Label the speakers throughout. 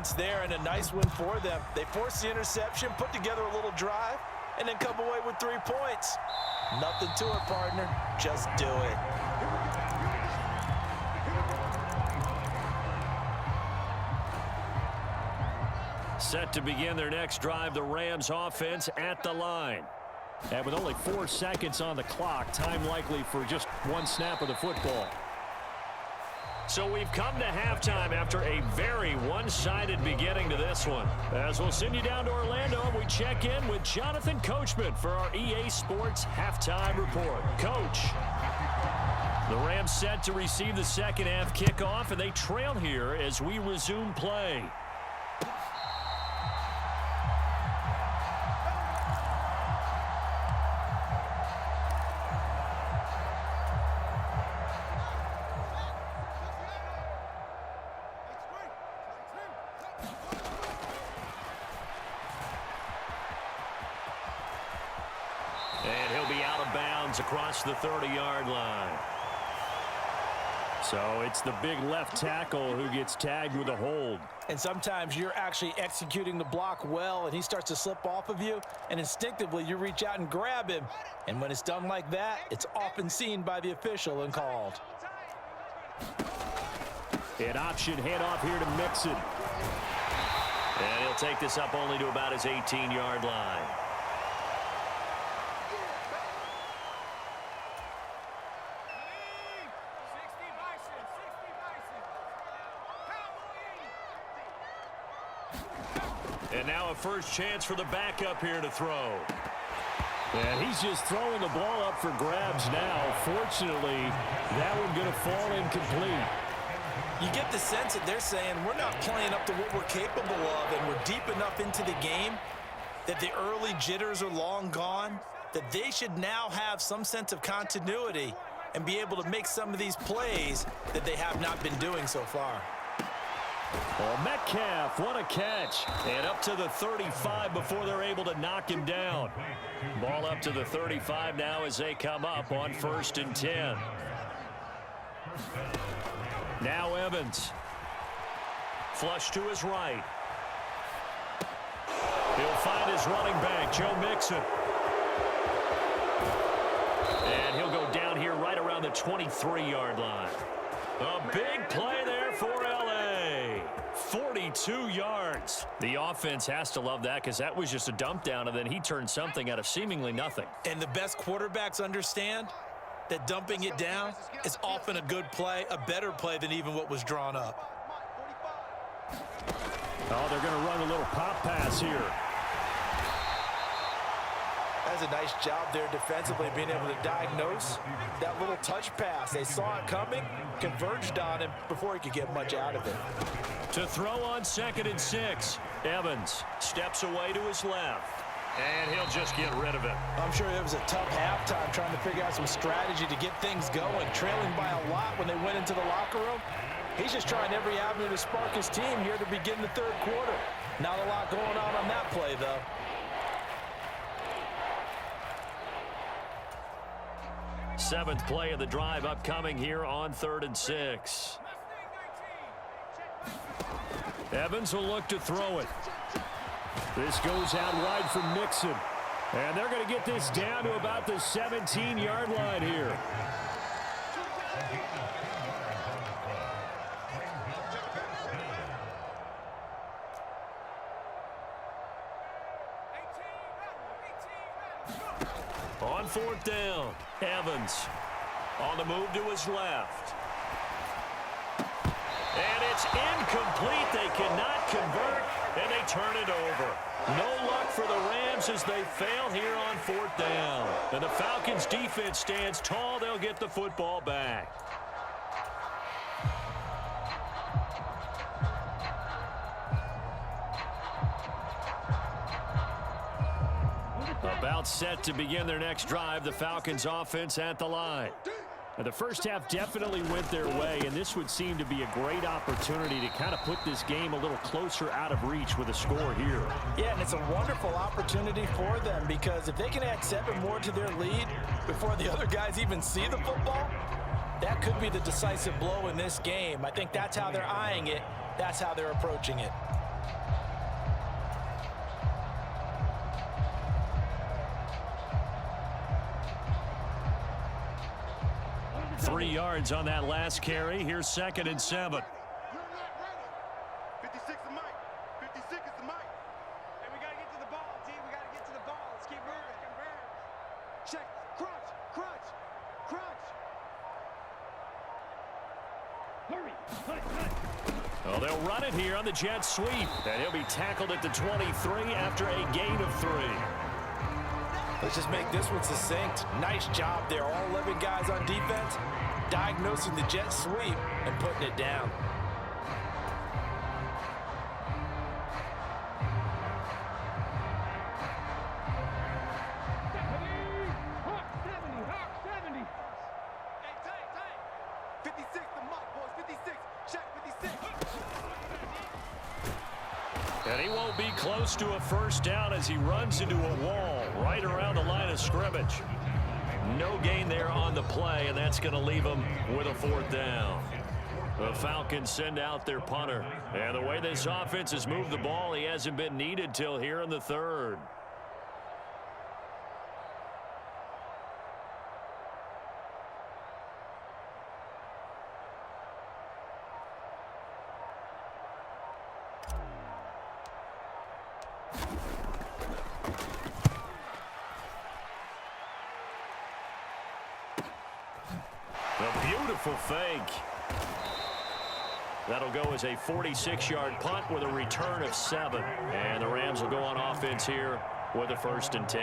Speaker 1: points there and a nice win for them. They forced the interception, put together a little drive, and then come away with 3 points. Nothing to it, partner. Just do it.
Speaker 2: Set to begin their next drive, the Rams offense at the line. And with only 4 seconds on the clock, time likely for just 1 snap of the football. So we've come to halftime after a very one-sided beginning to this one. As we'll send you down to Orlando, and we check in with Jonathan Coachman for our EA Sports Halftime Report. Coach, the Rams set to receive the second half kickoff, and they trail here as we resume play. And he'll be out of bounds across the 30-yard line. So it's the big left tackle who gets tagged with a hold.
Speaker 1: And sometimes you're actually executing the block well, and he starts to slip off of you, and instinctively you reach out and grab him. And when it's done like that, it's often seen by the official and called.
Speaker 2: An option handoff here to Mixon. And he'll take this up only to about his 18-yard line. And now a first chance for the backup here to throw. And he's just throwing the ball up for grabs now. Fortunately, that one going to fall incomplete.
Speaker 1: You get the sense that they're saying we're not playing up to what we're capable of, and we're deep enough into the game that the early jitters are long gone, that they should now have some sense of continuity and be able to make some of these plays that they have not been doing so far.
Speaker 2: Oh, Metcalf, what a catch. And up to the 35 before they're able to knock him down. Ball up to the 35 now as they come up on 1st and 10. Now Evans. Flush to his right. He'll find his running back, Joe Mixon. And he'll go down here right around the 23-yard line. A big play there for L.A. 42 yards. The offense has to love that because that was just a dump down, and then he turned something out of seemingly nothing.
Speaker 1: And the best quarterbacks understand that dumping it down is often a good play, a better play than even what was drawn up.
Speaker 2: Oh, they're going to run a little pop pass here.
Speaker 1: That's a nice job there defensively, being able to diagnose that little touch pass. They saw it coming, converged on him before he could get much out of it.
Speaker 2: To throw on 2nd and 6. Evans steps away to his left. And he'll just get rid of it.
Speaker 1: I'm sure it was a tough halftime trying to figure out some strategy to get things going. Trailing by a lot when they went into the locker room. He's just trying every avenue to spark his team here to begin the 3rd quarter. Not a lot going on that play, though.
Speaker 2: Seventh play of the drive upcoming here on 3rd and 6. Evans will look to throw it. This goes out wide for Mixon. And they're going to get this down to about the 17-yard line here. On 4th down, Evans on the move to his left. And it's incomplete. They cannot convert, and they turn it over. No luck for the Rams as they fail here on 4th down. And the Falcons' defense stands tall. They'll get the football back. About set to begin their next drive, the Falcons offense at the line. Now, the first half definitely went their way, and this would seem to be a great opportunity to kind of put this game a little closer out of reach with a score here.
Speaker 1: Yeah, and it's a wonderful opportunity for them because if they can add 7 more to their lead before the other guys even see the football, that could be the decisive blow in this game. I think that's how they're eyeing it. That's how they're approaching it.
Speaker 2: 3 yards on that last carry. Here's 2nd and 7.
Speaker 3: 56 is Mike. 56 is the Mike. And we got to get to the ball, T. We got to get to the ball. Let's keep moving. Check. Crunch. Crunch. Crunch. Hurry.
Speaker 2: Oh, they'll run it here on the jet sweep. And he'll be tackled at the 23 after a gain of 3.
Speaker 1: Let's just make this one succinct. Nice job there. All 11 guys on defense diagnosing the jet sweep and putting it down.
Speaker 2: And he won't be close to a first down as he runs into a wall right around the line of scrimmage. No gain there on the play, and that's going to leave him with a 4th down. The Falcons send out their punter. And the way this offense has moved the ball, he hasn't been needed till here in the 3rd. A beautiful fake. That'll go as a 46-yard punt with a return of 7. And the Rams will go on offense here with a 1st and 10.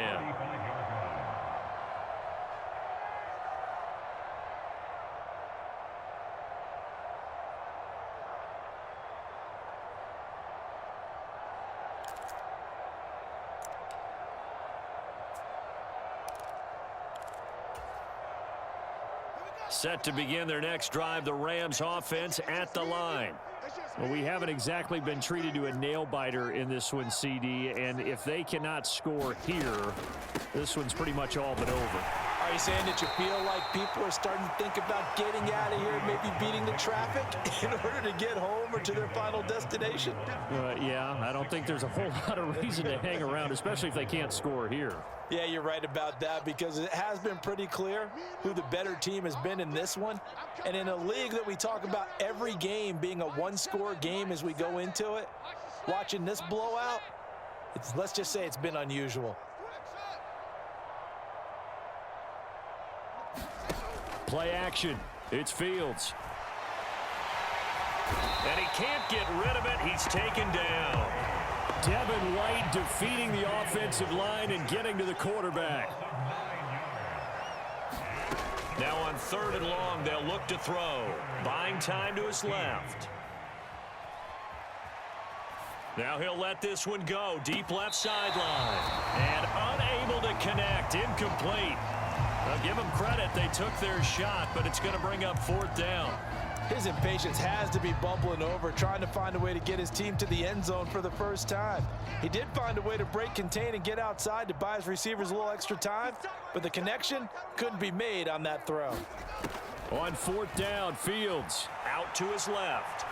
Speaker 2: Set to begin their next drive, the Rams offense at the line.
Speaker 4: Well, we haven't exactly been treated to a nail-biter in this one, CD, and if they cannot score here, this one's pretty much all but over.
Speaker 1: Are you saying that you feel like people are starting to think about getting out of here, maybe beating the traffic in order to get home or to their final destination?
Speaker 4: Yeah, I don't think there's a whole lot of reason to hang around, especially if they can't score here.
Speaker 1: Yeah, you're right about that because it has been pretty clear who the better team has been in this one. And in a league that we talk about every game being a one-score game as we go into it, watching this blowout, let's just say it's been unusual.
Speaker 2: Play action. It's Fields. And he can't get rid of it. He's taken down.
Speaker 4: Devin White defeating the offensive line and getting to the quarterback.
Speaker 2: Now on 3rd and long, they'll look to throw. Buying time to his left. Now he'll let this one go. Deep left sideline. And unable to connect. Incomplete. I'll give them credit. They took their shot, but it's going to bring up 4th down.
Speaker 1: His impatience has to be bubbling over, trying to find a way to get his team to the end zone for the first time. He did find a way to break, contain, and get outside to buy his receivers a little extra time, but the connection couldn't be made on that throw.
Speaker 2: On 4th down, Fields out to his left.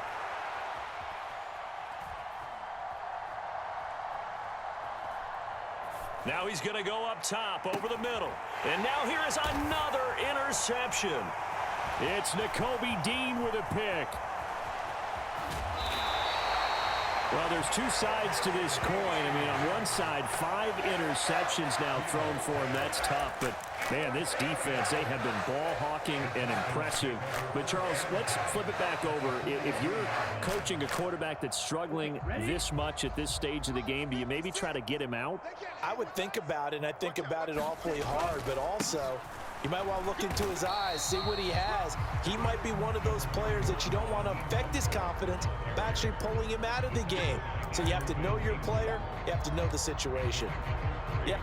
Speaker 2: Now he's going to go up top over the middle. And now here is another interception.
Speaker 4: It's Nakobe Dean with a pick. Well, there's two sides to this coin. I mean, on one side, 5 interceptions now thrown for him. That's tough. But, man, this defense, they have been ball hawking and impressive. But, Charles, let's flip it back over. If you're coaching a quarterback that's struggling this much at this stage of the game, do you maybe try to get him out?
Speaker 1: I would think about it, and I think about it awfully hard. But also, you might want to look into his eyes, see what he has. He might be one of those players that you don't want to affect his confidence by actually pulling him out of the game. So you have to know your player. You have to know the situation. Yeah.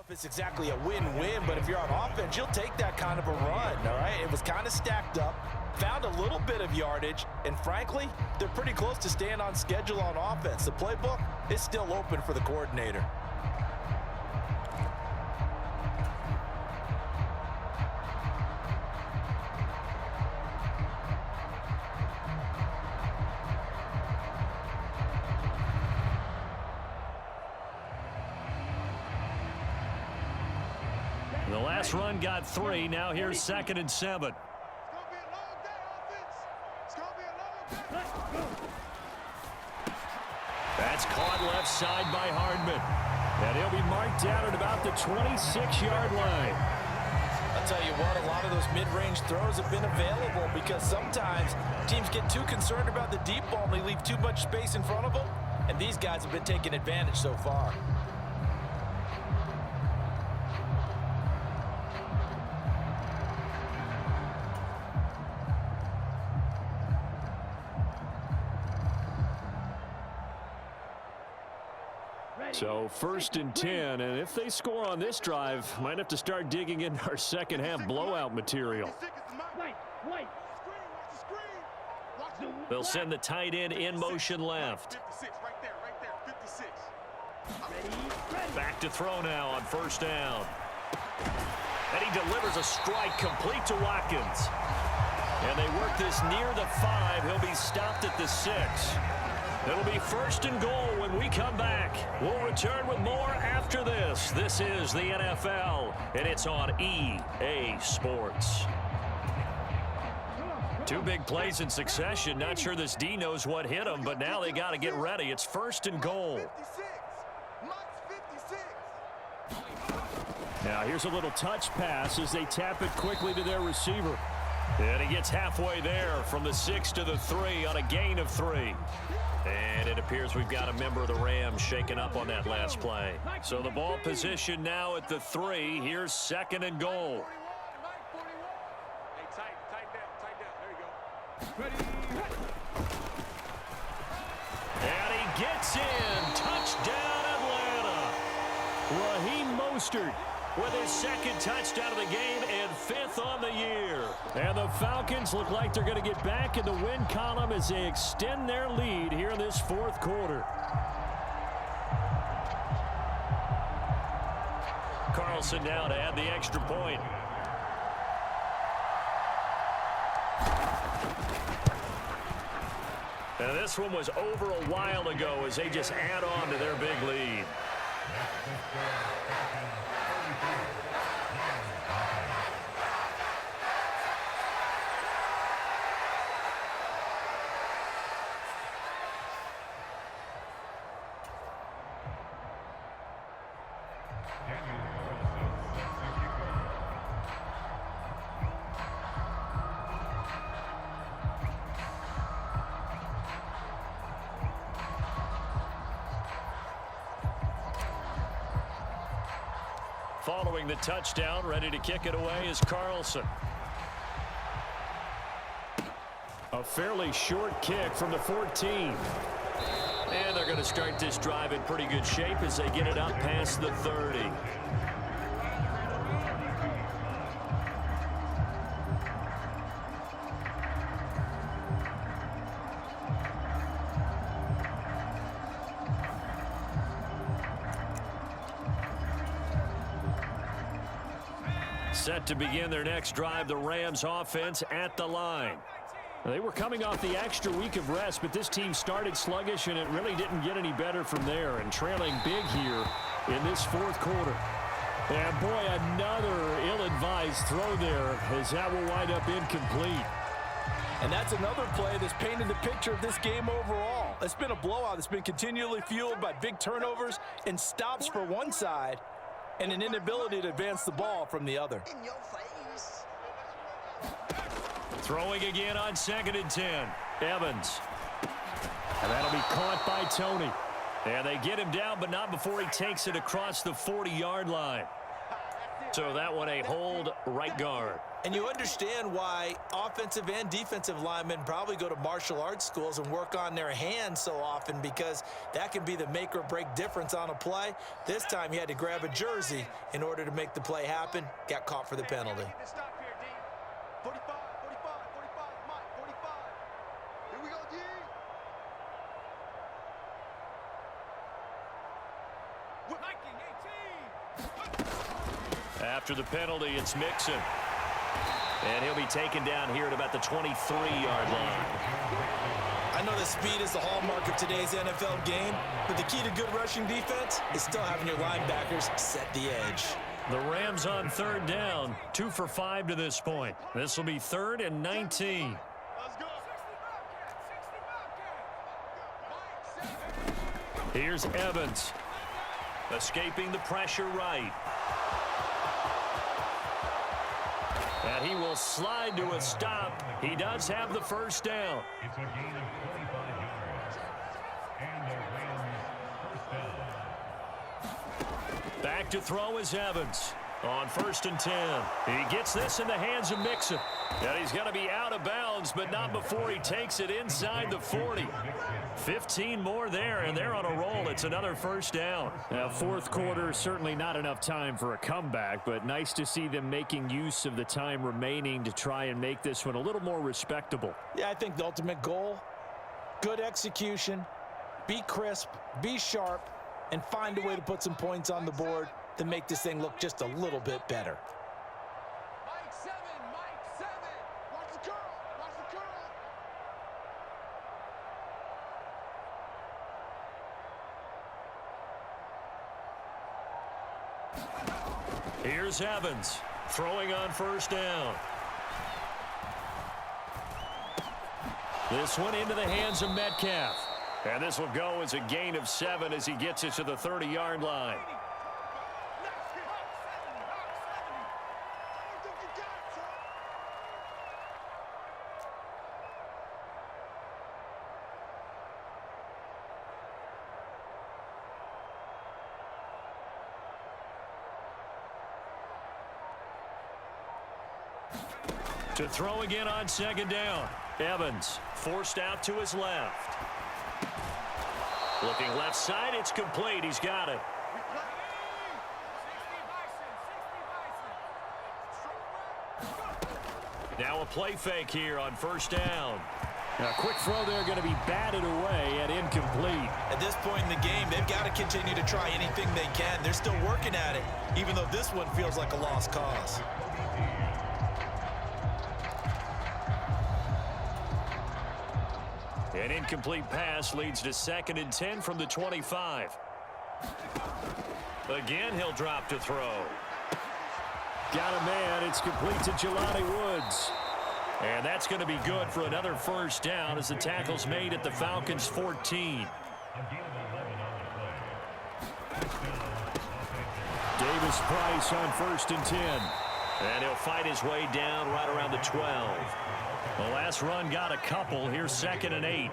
Speaker 1: know if it's exactly a win-win, but if you're on offense, you'll take that kind of a run, all right? It was kind of stacked up, found a little bit of yardage, and frankly, they're pretty close to staying on schedule on offense. The playbook is still open for the coordinator.
Speaker 2: The last run got 3. Now here's 2nd and 7. That's caught left side by Hardman. And he'll be marked down at about the 26-yard line.
Speaker 1: I'll tell you what, a lot of those mid-range throws have been available because sometimes teams get too concerned about the deep ball and they leave too much space in front of them. And these guys have been taking advantage so far.
Speaker 2: So 1st and 10, and if they score on this drive, might have to start digging into our second half blowout material. They'll send the tight end in motion left. Back to throw now on 1st down. And he delivers a strike complete to Watkins. And they work this near the 5. He'll be stopped at the 6. It'll be 1st and goal when we come back. We'll return with more after this. This is the NFL, and it's on EA Sports. 2 big plays in succession. Not sure this D knows what hit him, but now they got to get ready. It's 1st and goal. Now here's a little touch pass as they tap it quickly to their receiver. And he gets halfway there from the 6 to the 3 on a gain of 3. And it appears we've got a member of the Rams shaken up on that last play. So the ball position now at the 3. Here's 2nd and goal.
Speaker 3: Hey, tighten down. There you go.
Speaker 2: And he gets in. Touchdown, Atlanta. Raheem Mostert with his 2nd touchdown of the game and 5th on the year. And the Falcons look like they're going to get back in the win column as they extend their lead here in this 4th quarter. Carlson now to add the extra point. And this one was over a while ago as they just add on to their big lead. Following the touchdown, ready to kick it away is Carlson. A fairly short kick from the 14. And they're going to start this drive in pretty good shape as they get it up past the 30. Set to begin their next drive, the Rams offense at the line. They were coming off the extra week of rest, but this team started sluggish, and it really didn't get any better from there, and trailing big here in this 4th quarter. And boy, another ill-advised throw there as that will wind up incomplete.
Speaker 1: And that's another play that's painted the picture of this game overall. It's been a blowout that's been continually fueled by big turnovers and stops for one side and an inability to advance the ball from the other.
Speaker 5: In your face.
Speaker 2: Throwing again on 2nd and 10. Evans. And that'll be caught by Tony. And they get him down, but not before he takes it across the 40-yard line. So that one a hold right guard.
Speaker 1: And you understand why offensive and defensive linemen probably go to martial arts schools and work on their hands so often, because that can be the make or break difference on a play. This time he had to grab a jersey in order to make the play happen. Got caught for the penalty.
Speaker 3: Stop here, D. 45, 45, 45, Mike, 45. Here we go, D.
Speaker 2: After the penalty, it's Mixon. And he'll be taken down here at about the 23-yard line.
Speaker 1: I know that speed is the hallmark of today's NFL game, but the key to good rushing defense is still having your linebackers set the edge.
Speaker 2: The Rams on third down, 2 for 5 to this point. This will be 3rd and 19.
Speaker 3: Let's go.
Speaker 2: Here's Evans, escaping the pressure right. And he will slide to a stop. He does have the first down.
Speaker 5: It's a gain of 25 yards. And the Rams first down.
Speaker 2: Back to throw is Evans on 1st and 10. He gets this in the hands of Mixon. And he's going to be out of bounds, but not before he takes it inside the 40. 15 more there, and they're on a roll. It's another first down.
Speaker 4: Now, fourth quarter, certainly not enough time for a comeback, but nice to see them making use of the time remaining to try and make this one a little more respectable.
Speaker 1: Yeah, I think the ultimate goal, good execution, be crisp, be sharp, and find a way to put some points on the board to make this thing look just a little bit better.
Speaker 3: Mike 7, Mike 7. Watch the curl, watch the curl.
Speaker 2: Here's Evans throwing on first down. This one into the hands of Metcalf. And this will go as a gain of 7 as he gets it to the 30-yard line. To throw again on 2nd down. Evans forced out to his left. Looking left side, it's complete. He's got it. Now a play fake here on 1st down.
Speaker 4: Now, quick throw there, going to be batted away and incomplete.
Speaker 1: At this point in the game, they've got to continue to try anything they can. They're still working at it, even though this one feels like a lost cause.
Speaker 2: An incomplete pass leads to 2nd and 10 from the 25. Again, he'll drop to throw.
Speaker 4: Got a man. It's complete to Jelani Woods.
Speaker 2: And that's going to be good for another first down as the tackle's made at the Falcons' 14.
Speaker 5: A gain of 11 on the play.
Speaker 4: Davis Price on 1st and 10.
Speaker 2: And he'll fight his way down right around the 12. The last run got a couple. Here's 2nd and 8.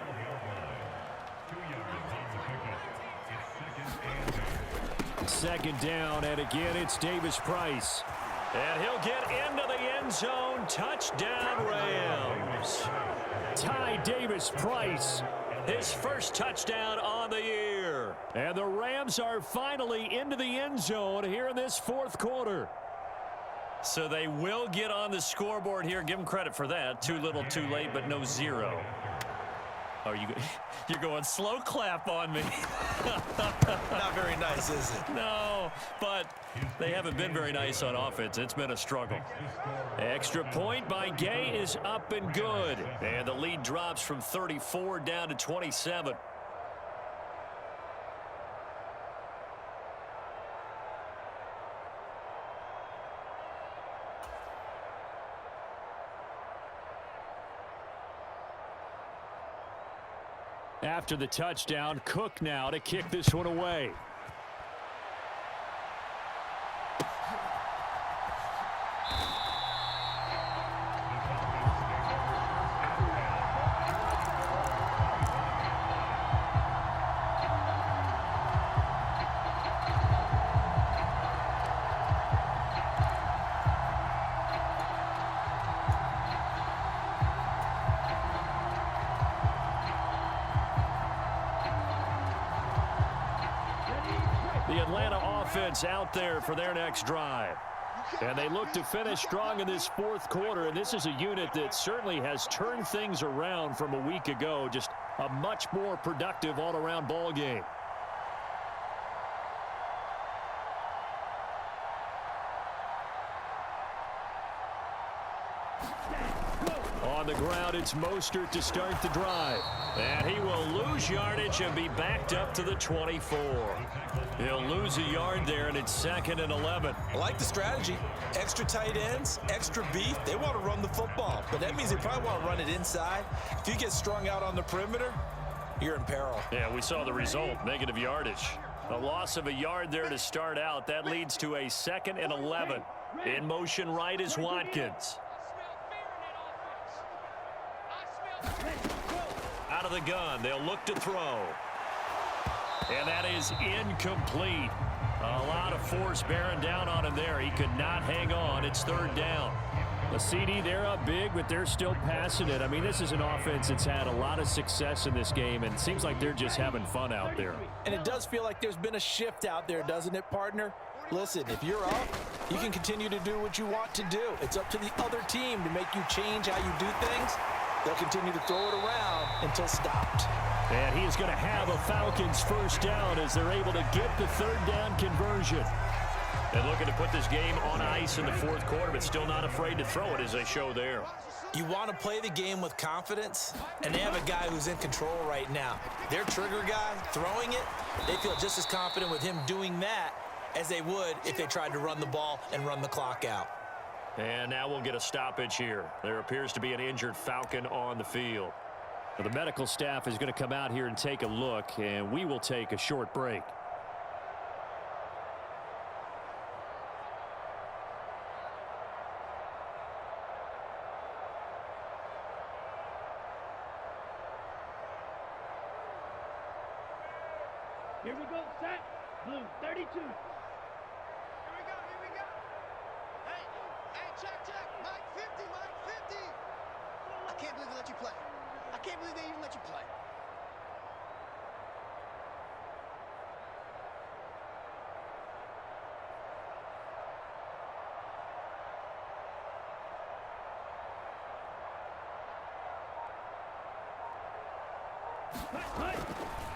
Speaker 4: 2nd down, and again, it's Davis Price.
Speaker 2: And he'll get into the end zone. Touchdown, Rams.
Speaker 4: Ty Davis Price.
Speaker 2: His first touchdown on the year.
Speaker 4: And the Rams are finally into the end zone here in this 4th quarter.
Speaker 2: So they will get on the scoreboard here. Give them credit for that. Too little, too late, but no 0. Are you're going slow clap on me.
Speaker 1: Not very nice, is it?
Speaker 2: No, but they haven't been very nice on offense. It's been a struggle. Extra point by Gay is up and good. And the lead drops from 34 down to 27.
Speaker 4: After the touchdown, Cook now to kick this one away.
Speaker 2: The Atlanta offense out there for their next drive. And they look to finish strong in this fourth quarter, and this is a unit that certainly has turned things around from a week ago. Just a much more productive all-around ball game. On the ground, it's Mostert to start the drive. And he will lose yardage and be backed up to the 24. He'll lose a yard there, and it's 2nd and 11.
Speaker 1: I like the strategy. Extra tight ends, extra beef. They want to run the football, but that means they probably want to run it inside. If you get strung out on the perimeter, you're in peril.
Speaker 2: Yeah, we saw the result, negative yardage. A loss of a yard there to start out. That leads to a 2nd and 11. In motion right is Watkins. Out of the gun, they'll look to throw. And that is incomplete. A lot of force bearing down on him there. He could not hang on. It's 3rd down. The CD, they're up big, but they're still passing it. I mean, this is an offense that's had a lot of success in this game, and it seems like they're just having fun out there.
Speaker 1: And it does feel like there's been a shift out there, doesn't it, partner? Listen, if you're up, you can continue to do what you want to do. It's up to the other team to make you change how you do things. They'll continue to throw it around until stopped.
Speaker 2: And he is going to have a Falcons first down as they're able to get the 3rd down conversion. And looking to put this game on ice in the fourth quarter, but still not afraid to throw it as they show there.
Speaker 1: You want to play the game with confidence, and they have a guy who's in control right now. Their trigger guy throwing it, they feel just as confident with him doing that as they would if they tried to run the ball and run the clock out.
Speaker 2: And now we'll get a stoppage here. There appears to be an injured Falcon on the field.
Speaker 4: Well, the medical staff is going to come out here and take a look, and we will take a short break.
Speaker 6: Here we go, set, blue, 32.
Speaker 3: Here we go. Hey, check. Mike 50. I can't believe they let you play. I can't believe they even let you play.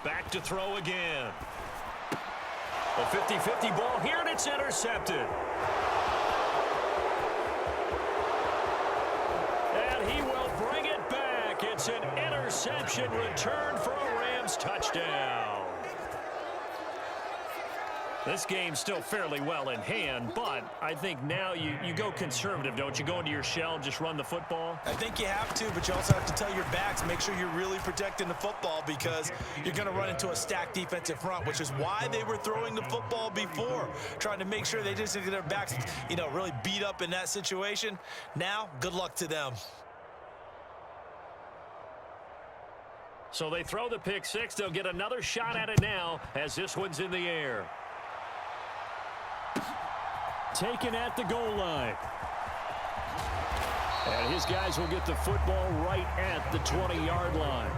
Speaker 2: Back to throw again. A 50-50 ball here, and it's intercepted. And he will bring it back. It's an interception return for a Rams touchdown. This game's still fairly well in hand, but I think now you go conservative, don't you? Go into your shell and just run the football?
Speaker 1: I think you have to, but you also have to tell your backs, make sure you're really protecting the football because you're going to run into a stacked defensive front, which is why they were throwing the football before, trying to make sure they just get their backs, really beat up in that situation. Now, good luck to them.
Speaker 2: So they throw the pick six. They'll get another shot at it now as this one's in the air.
Speaker 4: Taken at the goal line. And his guys will get the football right at the 20-yard line.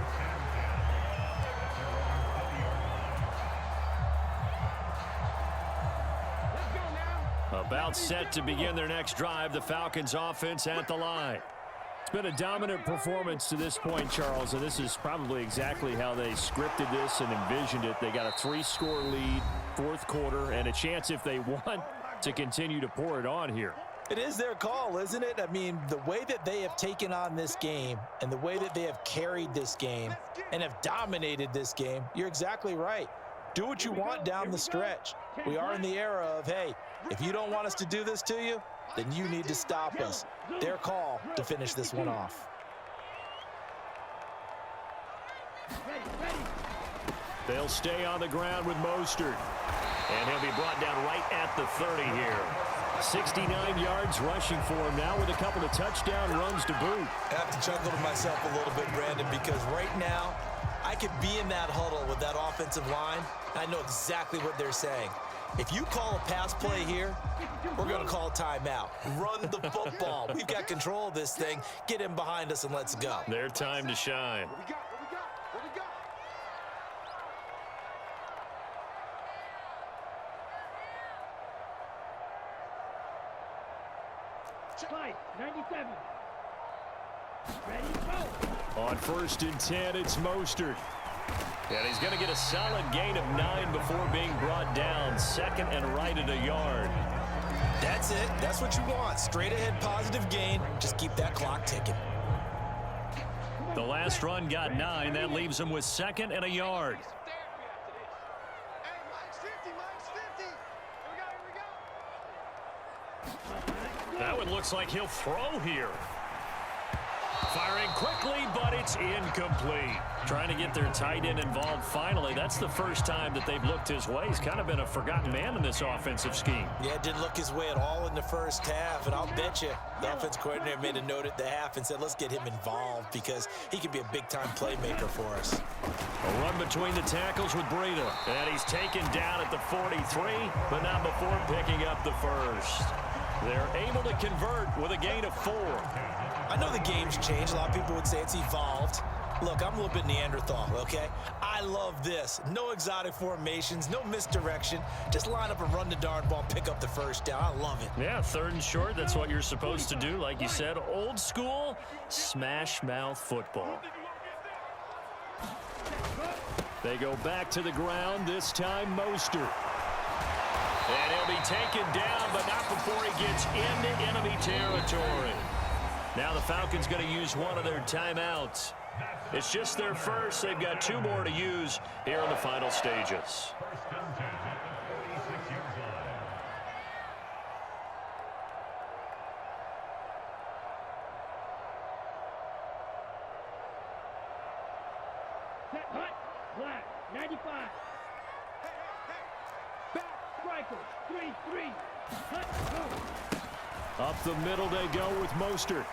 Speaker 4: About set to begin their next drive, the Falcons offense at the line. It's been a dominant performance to this point, Charles, and this is probably exactly how they scripted this and envisioned it. They got a 3-score lead, fourth quarter, and a chance if they want to continue to pour it on here.
Speaker 1: It is their call, isn't it? I mean, the way that they have taken on this game and the way that they have carried this game and have dominated this game, you're exactly right. Do what you want down the stretch. We are in the era of, hey, if you don't want us to do this to you, then you need to stop us. Their call to finish this one off.
Speaker 2: They'll stay on the ground with Mostert. And he'll be brought down right at the 30 here.
Speaker 4: 69 yards rushing for him now with a couple of touchdown runs to boot.
Speaker 1: I have to chuckle to myself a little bit, Brandon, because right now I could be in that huddle with that offensive line. I know exactly what they're saying. If you call a pass play here, we're going to call a timeout. Run the football. We've got control of this thing. Get in behind us and let's go.
Speaker 2: Their time to shine.
Speaker 6: 5, 97. Ready, go.
Speaker 2: On 1st and 10, it's Mostert. And he's going to get a solid gain of 9 before being brought down. 2nd and right at a yard.
Speaker 1: That's it. That's what you want. Straight ahead positive gain. Just keep that clock ticking.
Speaker 2: The last run got 9. That leaves him with 2nd and a yard.
Speaker 3: Hey, Mike's 50, Mike's 50. Here we go.
Speaker 2: That one looks like he'll throw here. Firing quickly, but it's incomplete. Trying to get their tight end involved finally. That's the first time that they've looked his way. He's kind of been a forgotten man in this offensive scheme.
Speaker 1: Yeah, it didn't look his way at all in the first half, and I'll bet you the offense coordinator made a note at the half and said, let's get him involved because he could be a big-time playmaker for us.
Speaker 2: A run between the tackles with Breida. And he's taken down at the 43, but not before picking up the first. They're able to convert with a gain of 4.
Speaker 1: I know the game's changed. A lot of people would say it's evolved. Look, I'm a little bit Neanderthal, okay? I love this. No exotic formations, no misdirection. Just line up and run the darn ball, pick up the first down. I love it.
Speaker 2: Yeah, 3rd and short. That's what you're supposed to do. Like you said, old school smash mouth football. They go back to the ground, this time Mostert. And he'll be taken down, but not before he gets into enemy territory. Now the Falcons going to use one of their timeouts. It's just their first. They've got 2 more to use here in the final stages.
Speaker 5: 1st and 10 at the 36-yard line.
Speaker 6: Set, hut, black, 95. Back, striker, 3-3. Hut, go.
Speaker 2: Up the middle they go with Mostert.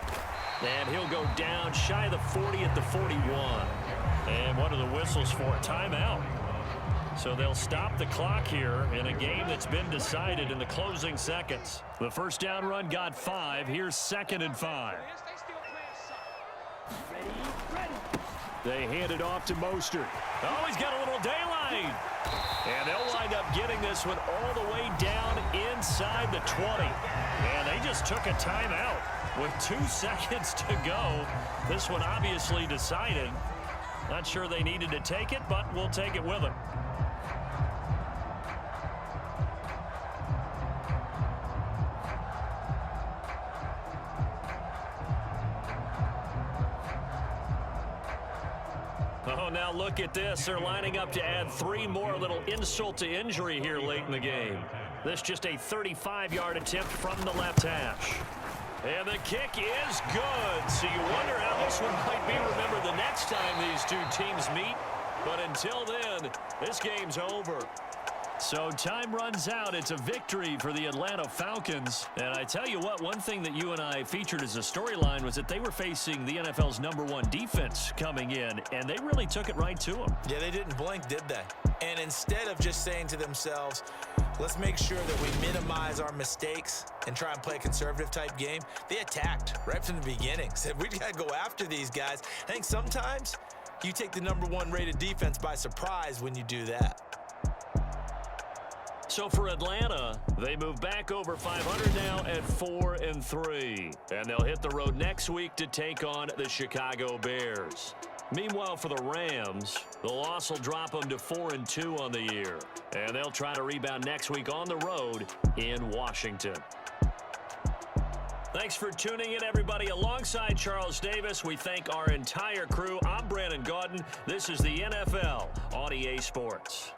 Speaker 2: And he'll go down shy of the 40 at the 41. And what are the whistles for? Timeout. So they'll stop the clock here in a game that's been decided in the closing seconds. The first down run got 5. Here's 2nd and 5.
Speaker 6: Ready.
Speaker 2: They hand it off to Mostert. Oh, he's got a little daylight. And they'll wind up getting this one all the way down inside the 20. And they just took a timeout with 2 seconds to go. This one obviously decided. Not sure they needed to take it, but we'll take it with them. Oh, now look at this. They're lining up to add 3 more. A little insult to injury here late in the game. This just a 35-yard attempt from the left hash. And the kick is good. So you wonder how this one might be remembered the next time these 2 teams meet. But until then, this game's over. So time runs out. It's a victory for the Atlanta Falcons. And I tell you what, one thing that you and I featured as a storyline was that they were facing the NFL's #1 defense coming in, and they really took it right to them.
Speaker 1: Yeah, they didn't blink, did they? And instead of just saying to themselves, let's make sure that we minimize our mistakes and try and play a conservative type game, they attacked right from the beginning. Said, we got to go after these guys. I think sometimes you take the #1 rated defense by surprise when you do that.
Speaker 2: So for Atlanta, they move back over 500 now at 4-3. And they'll hit the road next week to take on the Chicago Bears. Meanwhile, for the Rams, the loss will drop them to 4-2 on the year. And they'll try to rebound next week on the road in Washington. Thanks for tuning in, everybody. Alongside Charles Davis, we thank our entire crew. I'm Brandon Gaudin. This is the NFL on EA Sports.